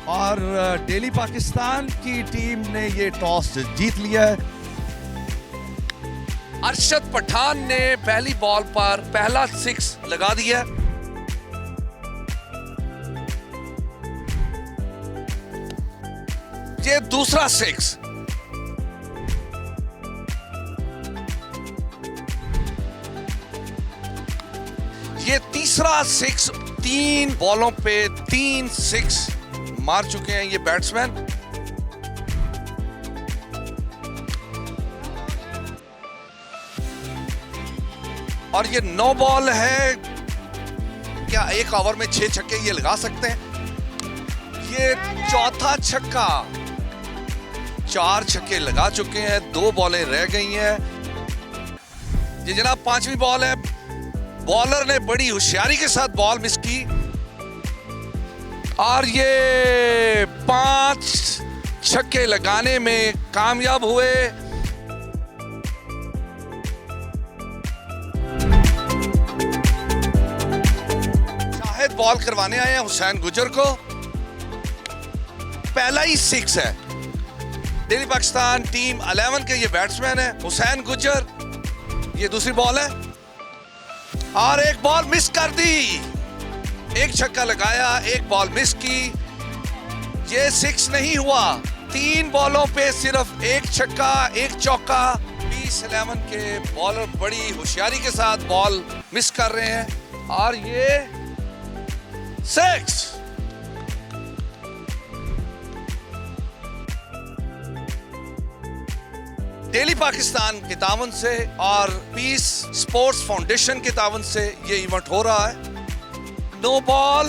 और डेली पाकिस्तान की टीम ने ये टॉस जीत लिया है। अरशद पठान ने पहली बॉल पर पहला 6 लगा दिया। ये दूसरा 6। ये तीसरा 6। 3 बॉलों पे 3 6 मार चुके हैं ये बैट्समैन। और ये 9 बॉल है। क्या एक ओवर में 6 छक्के ये लगा सकते हैं? ये चौथा छक्का। 4 छक्के लगा चुके हैं, 2 बॉलें रह गई हैं। ये जनाब 5वीं बॉल है। बॉलर ने बड़ी होशियारी के साथ बॉल मिस की और ये 5 छक्के लगाने में कामयाब हुए। शाहिद बॉल करवाने आए हैं हुसैन गुजर को। पहला ही 6 है। डेली पाकिस्तान टीम 11 के ये बैट्समैन है हुसैन गुजर। ये दूसरी बॉल है और एक बॉल मिस कर दी। एक छक्का लगाया, एक बॉल मिस की। ये 6 नहीं हुआ। 3 बॉलों पे सिर्फ एक छक्का, एक चौका। 20-11 के बॉलर बड़ी होशियारी के साथ बॉल मिस कर रहे हैं और ये 6। डेली पाकिस्तान के तावन से और पीस स्पोर्ट्स फाउंडेशन के तावन से ये इवेंट हो रहा है। 9 बॉल।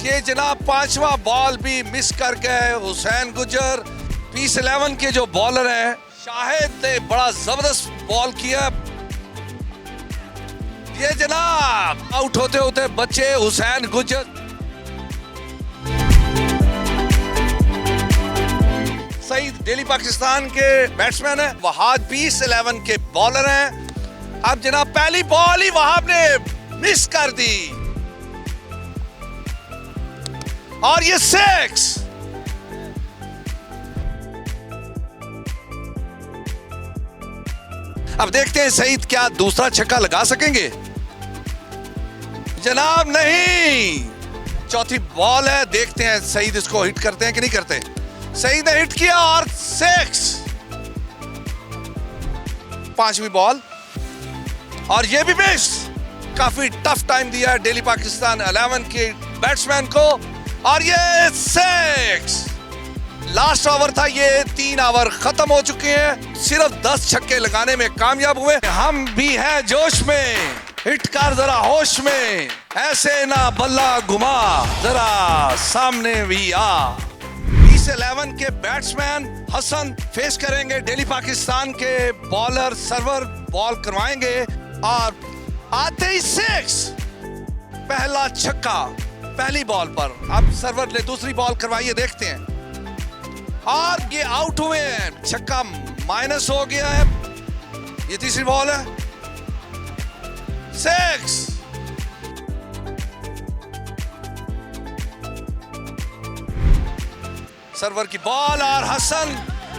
ये जनाब 5वां बॉल भी मिस कर गए हुसैन गुजर। पीस 11 के जो बॉलर हैं, शाहिद ने बड़ा जबरदस्त बॉल किया। ये जनाब आउट होते होते बचे हुसैन गुजर। सईद डेली पाकिस्तान के बैट्समैन है, वहाब 20-11 के बॉलर हैं। अब जनाब पहली बॉल ही वहाब ने मिस कर दी और ये 6। अब देखते हैं सईद क्या दूसरा छक्का लगा सकेंगे। जनाब नहीं। चौथी बॉल है, देखते हैं सईद इसको हिट करते हैं कि नहीं करते। सईद ने हिट किया और 6। 5वीं बॉल और ये भी मिस। काफी टफ टाइम दिया डेली पाकिस्तान 11 के बैट्समैन को और ये 6। लास्ट ओवर था ये। 3 ओवर खत्म हो चुके हैं। सिर्फ 10 छक्के लगाने में कामयाब हुए। हम भी हैं जोश में। हिट कर जरा होश में, ऐसे ना बल्ला घुमा, जरा सामने भी आ। 20-11 के बैट्समैन हसन फेस करेंगे डेली पाकिस्तान के बॉलर सरवर। बॉल करवाएंगे और आते ही 6। पहला छक्का पहली बॉल पर। अब सरवर ने दूसरी बॉल करवाई है, देखते हैं और ये आउट हुए हैं। छक्का माइनस हो गया है। ये तीसरी बॉल है। 6। सर्वर की बॉल और हसन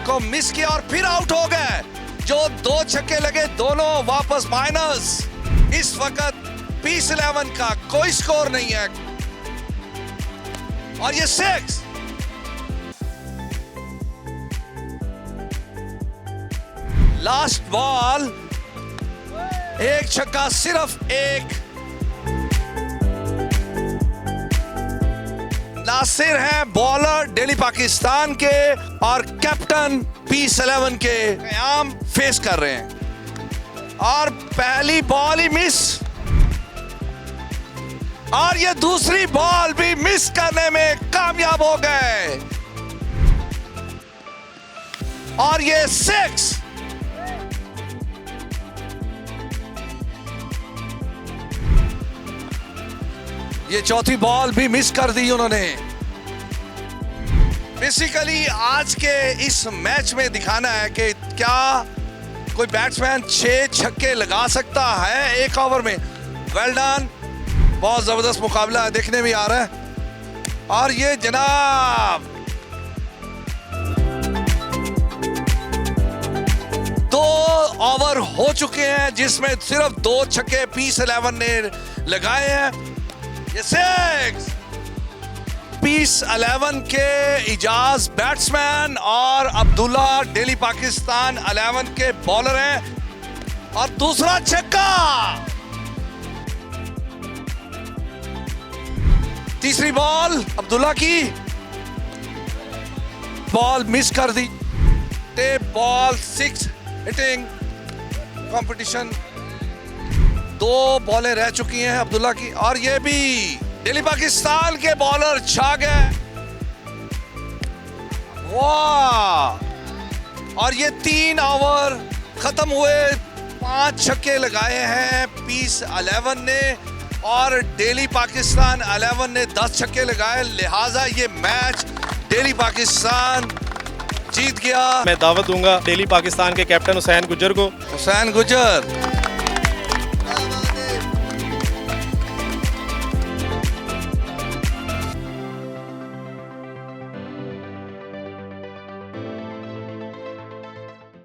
को मिस किया और फिर आउट हो गए। जो 2 छक्के लगे दोनों वापस माइनस। इस वक्त पीस 11 का कोई स्कोर नहीं है और ये 6। Last ball. एक छक्का, सिर्फ एक। नासिर हैं बॉलर डेली पाकिस्तान के और कैप्टन पीस 11 के कयाम फेस कर रहे हैं और पहली बॉल ही मिस और ये दूसरी बॉल भी मिस करने में कामयाब हो गए और ये 6। ये चौथी बॉल भी मिस कर दी उन्होंने। बेसिकली आज के इस मैच में दिखाना है कि क्या कोई बैट्समैन 6 छक्के लगा सकता है एक ओवर में? वेल डन, बहुत जबरदस्त मुकाबला देखने में आ रहा है। और ये जनाब 2 ओवर हो चुके हैं जिसमें सिर्फ 2 छक्के पीस 11 ने लगाए हैं। ये 6 पीस 11 के इजाज बैट्समैन और अब्दुल्ला दिल्ली पाकिस्तान 11 के बॉलर हैं। और दूसरा छक्का, तीसरी बॉल अब्दुल्ला की, बॉल मिस कर दी। टेप बॉल 6 हिटिंग कंपटीशन, 2 बॉलें रह चुकी हैं अब्दुल्ला की। और ये भी दिल्ली पाकिस्तान के बॉलर छा गए। वाह! और ये 3 ओवर खत्म हुए, 5 छक्के लगाए हैं पीस 11 ने और दिल्ली पाकिस्तान 11 ने 10 छक्के लगाए। लिहाजा ये मैच दिल्ली पाकिस्तान जीत गया। मैं दावत दूंगा दिल्ली पाकिस्तान के कैप्टन हुसैन गुज्जर को। हुसैन गुज्जर